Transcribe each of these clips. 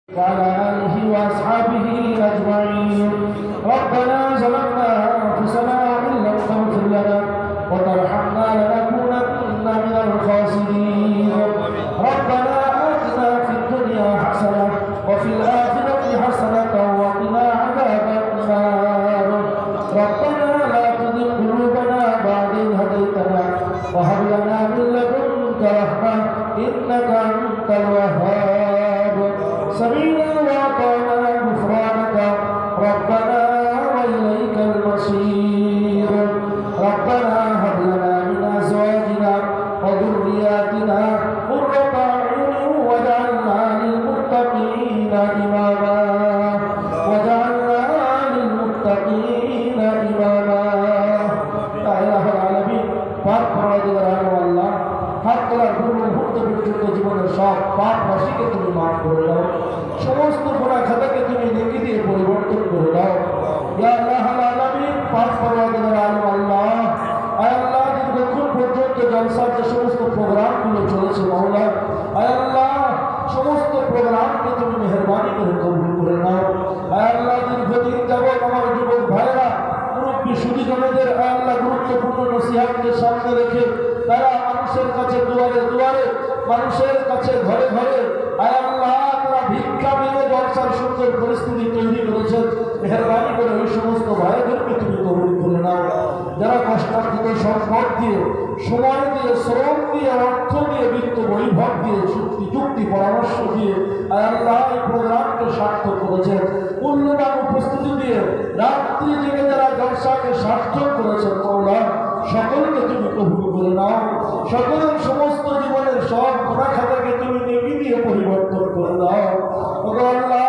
وعلى آله وأصحابه أجمعين. ربنا ظلمنا أنفسنا وإن لم تغفر لنا وترحمنا لنكونن من الخاسرين. ربنا آتنا في الدنيا حسنة وفي الآخرة حسنة وقنا عذاب النار. ربنا لا تزغ قلوبنا بعد إذ هديتنا وهب لنا من لدنك رحمة إنك أنت الوهاب. سمعنا وأطعنا غفرانك ربنا وإليك المصير. ربنا هب لنا من أزواجنا وذرياتنا قرة أعين واجعلنا للمتقين إماما. للمتقين إماما. يا إله العالمين পাক পরওয়ারদিগার আল্লাহ, হাত তোলার পূর্ব মুহূর্ত পর্যন্ত জীবনের সব পাপ রাশিকে তুমি মাফ করে দাও, সমস্ত গুনাহ খাতাকে তুমি নেকি দিয়ে পরিবর্তন করে দাও। ইয়া আল্লাহুল আলামিন পাক পরওয়ারদিগার আল্লাহ, আয় আল্লাহ দীর্ঘক্ষণ পর্যন্ত জলসার যে সমস্ত প্রোগ্রামগুলো চলেছে মাওলা, আয় আল্লাহ সমস্ত প্রোগ্রামকে তুমি মেহেরবানি করে কবুল করে নাও। আয় আল্লাহ দীর্ঘদিন যাবৎ আমার যুবক ভাইয়েরা মুরব্বী সুদীজনেদের আয় আল্লাহ গুরুত্বপূর্ণ নসিহতকে সামনে রেখে তারা মানুষের কাছে দুয়ারে দুয়ারে, মানুষের কাছে ঘরে ঘরে আয় আল্লাহ তারা ভিক্ষা মেরে জলসার সুন্দর পরিস্থিতি তৈরি করেছেন। মেহেরবানি করে ওই সমস্ত ভাইদেরকে তুমি কবুল করে নাও, যারা কষ্টার্জিত সম্পদ দিয়ে, সময় দিয়ে, শ্রম দিয়ে, অর্থ দিয়ে, বিত্ত বৈভব দিয়ে, যুক্তি পরামর্শ দিয়ে আয় আল্লাহ এই প্রোগ্রামকে সার্থক করেছেন। মূল্যবান উপস্থিতি দিয়ে রাত্রি জেগে যারা জলসাকে সার্থক করেছেন মওলা, সকলকে তুমি কবুল করে নাও। সকলের সমস্ত জীবনের সব গুনাহ খাতাকে তুমি নেকি দিয়ে পরিবর্তন করে দাও। ও আল্লাহ,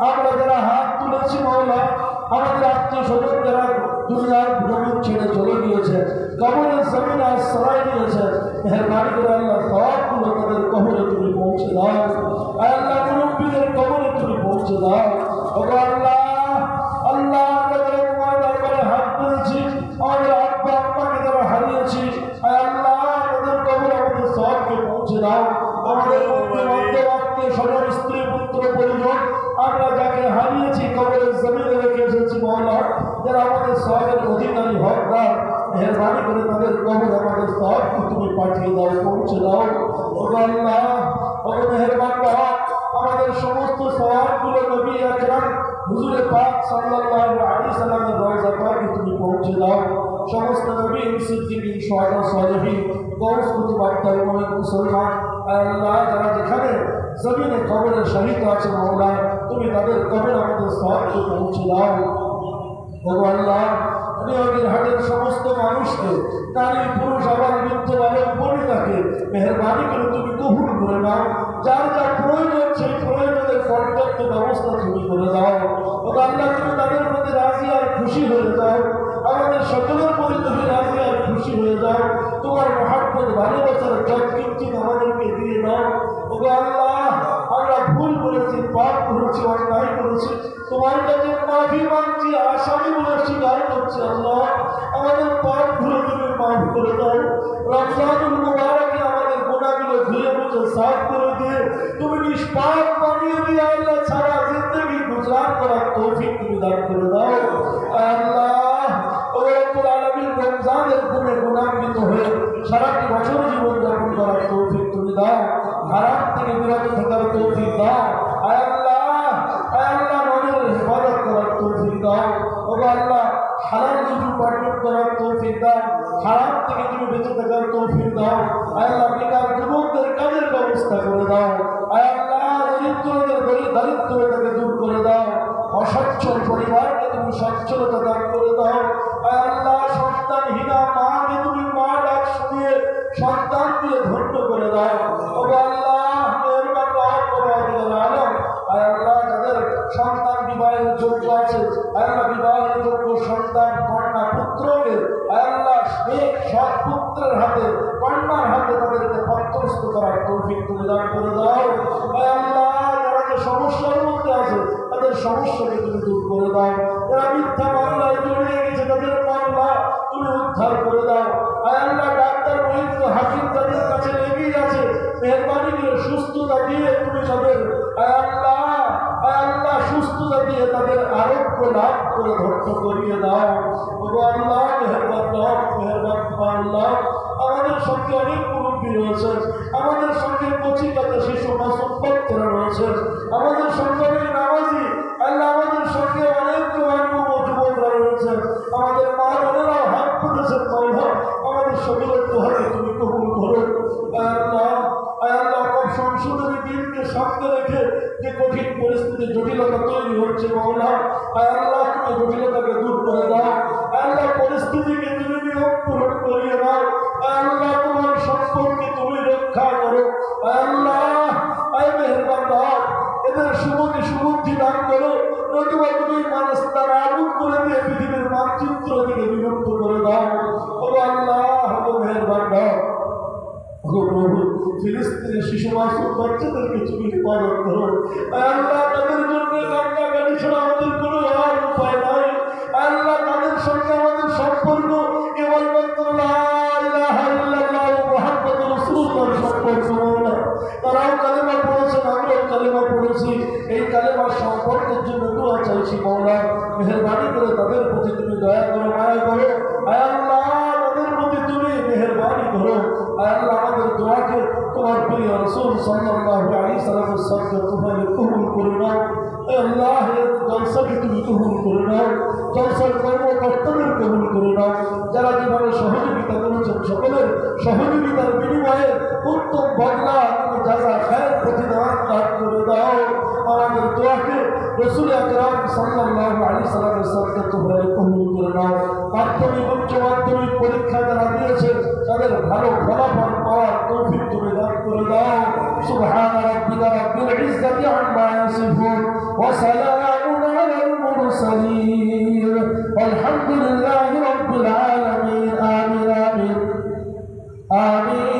আমরা যারা হাত তুলেছি মওলা, আমাদের আত্মীয় স্বজন যারা দুনিয়ার জমিন ছেড়ে চলে গিয়েছে, কবরের জমিনে আশ্রয় নিয়েছে, মেহেরবানি করে আল্লাহ সবগুলো তাদের কবরে তুমি পৌঁছে দাও। আল্লাহ মুরব্বীদের কবরে তুমি পৌঁছে দাও। ও আল্লাহ, আল্লাহ তোমার দরবারে হাত তুলেছি, আমাদের আব্বা আম্মাকে যারা হারিয়েছি, আল্লাহ তাদের কবরে আমাদের সবকে পৌঁছে দাও। আমাদের আত্মীয় স্বজন, স্ত্রী, পুত্র, পরিজন, আমরা যাকে হারিয়েছি কবরের জমিনে রেখে এসেছি মওলা, যারা আমাদের সবের অধিকারী হকদার, মেহেরবানি করে তাদের কবরে আমাদের সবকে তুমি পাঠিয়ে দাও, পৌঁছে দাও। ও আল্লাহ, ও মেহেরবান রব, আমাদের সমস্ত সওয়াবগুলো নবী আকরাম হুজুরে পাক সাল্লাল্লাহু আলাইহি সাল্লামের রওজা পাকে তুমি পৌঁছে দাও। সমস্ত নবী, সিদ্দিকীন, শুহাদা, সালেহীন, গৌস, কুতুব, আক্তার, মুমিন, মুসলমান আল্লাহ যারা যেখানে জমিনে কবরে শহীদ আছে মওলা, তুমি তাদের কবরে আমাদের সবকে পৌঁছে দাও। ও আল্লাহ, নিয়োগের হাটের সমস্ত মানুষকে, নারী পুরুষ আবার বৃদ্ধ বালক বনিতাকে মেহেরবানি করে তুমি কবুল করে নাও। যার যা প্রয়োজন সেই প্রয়োজনের পর্যাপ্ত ব্যবস্থা তুমি করে দাও। ও আল্লাহ, তুমি তাদের প্রতি রাজি আর খুশি হয়ে যাও। আমাদের সকলের প্রতি তুমি রাজি আর খুশি হয়ে যাও। তোমার মহাব্বত ভালোবাসার যত কিঞ্চিত আমাদেরকে দিয়ে দাও। ও আল্লাহ, আমরা ভুল করেছি, পাপ করেছি, অন্যায় করেছি, তোমার কাছে মাফি মাগছি, আসামি বলে স্বীকার করছি। আল্লাহ, আমাদের পাপগুলো তুমি মাফ করে দাও। রমজানুল মুবারকে আমাদের গুনাহগুলো ধুয়ে মুছে সাফ করে দিয়ে তুমি নিষ্পাপ বানিয়ে দিয়ে আল্লাহ সারা জিন্দেগি গুজরান করার তৌফিক তুমি দান করে দাও। আল্লাহ, ও রব্বুল আলামিন, রমজানের গুনাহান্বিত হয়ে সারাটি বছর জীবন যাপন করার তৌফিক তুমি দাও। হারাম থেকে বিরত থাকার তৌফিক দাও। আল্লাহ নবীর হিফাজত করার তৌফিক দাও। ও আল্লাহ, হালাল রুজি উপার্জন করার তৌফিক দাও। হারাম থেকে তুমি বেঁচে থাকার তৌফিক দাও। আল্লাহ, বেকার যুবকদের কাজের ব্যবস্থা করে দাও। আল্লাহ, দরিদ্রদের দারিদ্রতাকে দূর করে দাও। অসচ্ছল পরিবারকে তুমি সচ্ছলতা দান করে দাও। আল্লাহ, সন্তানহীনা মাকে তুমি মা ডাক শুনিয়ে সন্তান দিয়ে ধন্য করে দাও। ও আল্লাহ, মেহেরবান রব পরওয়ারদিগার আলম, আল্লাহ যাদের সন্তান বিবাহের যোগ্য আছে, আল্লাহ বিবাহের যোগ্য সন্তান কন্যা পুত্রকে আল্লাহ নেক সৎ পুত্রের হাতে, কন্যার হাতে তাদেরকে পাত্রস্থ করার তৌফিক তুমি দান করে দাও। আল্লাহ, যারা যে সমস্যার মধ্যে আছে তাদের সমস্যাকে তুমি দূর করে দাও। যারা মিথ্যা মামলায় জড়িয়ে গেছে তাদের মামলা তুমি উদ্ধার করে দাও। আল্লাহ, ডাক্তার, মহিত, হাকিম তাদের কাছে লেগেই আছে, মেহেরবানি করে সুস্থতা দিয়ে তুমি তাদের আল্লাহ দিয়ে তাদের আরোগ্য লাভ করে ধৈর্য করিয়ে দাও। ওগো আল্লাহ মেহেরবান রব, মেহেরবান আল্লাহ, আমাদের সঙ্গে অনেক মুরব্বী রয়েছে, আমাদের সঙ্গে কচি কাঁচা শিশু মাসুম বাচ্চারা রয়েছে, আমাদের সঙ্গে অনেক নামাজি আল্লাহ, আমাদের সঙ্গে অনেক যুবকরা রয়েছে, আমাদের মা বোনেরাও হাত পেতেছেন মাওলা, আমাদের সকলের দোহাকে তুমি কবুল করো। আল্লাহ আল্লাহ সংশোধনী দিনকে সামনে রেখে যে কঠিন পরিস্থিতি জটিলতা তৈরি হচ্ছে মাওলা, আল্লাহ তুমি জটিলতাকে দূর করে দাও। আল্লাহ পরিস্থিতিকে তুমি নিয়ম পূরণ করিয়ে দাও। আল্লাহ তোমার সম্পর্কে তুমি রক্ষা করো। আল্লাহ মেহেরবান রব, এদের সুবুদ্ধি দান করো, নতুবা তুমি মানুষ তারা আগুন করে দিয়ে পৃথিবীর মানচিত্র থেকে বিলুপ্ত করে দাও। ও আল্লাহ মেহেরবান রব, ফিলিস্তিনের শিশু মাসুম বাচ্চাদেরকে তুমি হেফাজত করো। আল্লাহ তাদের জন্য কান্নাকাটি ছাড়া আমাদের কোনো আর উপায় নাই। আল্লাহ তাদের সঙ্গে আমাদের সম্পর্ক কেবলমাত্র লা ইলাহা ইল্লাল্লাহ মুহাম্মাদুর রাসূলুল্লাহর সম্পর্ক না। তারাও কালেমা পড়েছেন, আমরাও কালেমা পড়েছি, এই কালেমার সম্পর্কের জন্য দোয়া চাইছি মাওলা। মেহেরবানি করে তাদের প্রতি তুমি দয়া করো, মায়া করো। আল্লাহ তাদের প্রতি তুমি মেহেরবানি করো। আল্লাহ আমাদের দোয়াকে তোমার প্রিয় রাসূল সাল্লাল্লাহু আলাইহি সাল্লামের সাথে তোমাকে কবুল করে নাও। আল্লাহ জলসাকে তুমি কবুল করে নাও, জলসার কর্মকর্তাদের কবুল করে নাও, যারা যেভাবে সহযোগিতা করেছেন সকলের সহযোগিতার বিনিময়ে উত্তম বদলা তুমি যারা খায়ের প্রতিদান দান করে দাও। আমাদের দোয়াকে রাসূল আকরাম সাল্লাল্লাহু আলাইহি সাল্লামের সাথে তোমাকে কবুল করে নাও। মাধ্যমিক উচ্চ মাধ্যমিক পরীক্ষা যারা দিয়েছে তাদের ভালো ফলাফল পাওয়ার তৌফিক তুমি দান করে দাও। সুবহান রাব্বিকা রাব্বিল ইজ্জাতি আম্মা ইয়াসিফুন ওয়া সালামুন আলাল মুরসালিন ওয়ালহামদুলিল্লাহি রাব্বিল আলামিন। আমিন আমিন আমিন।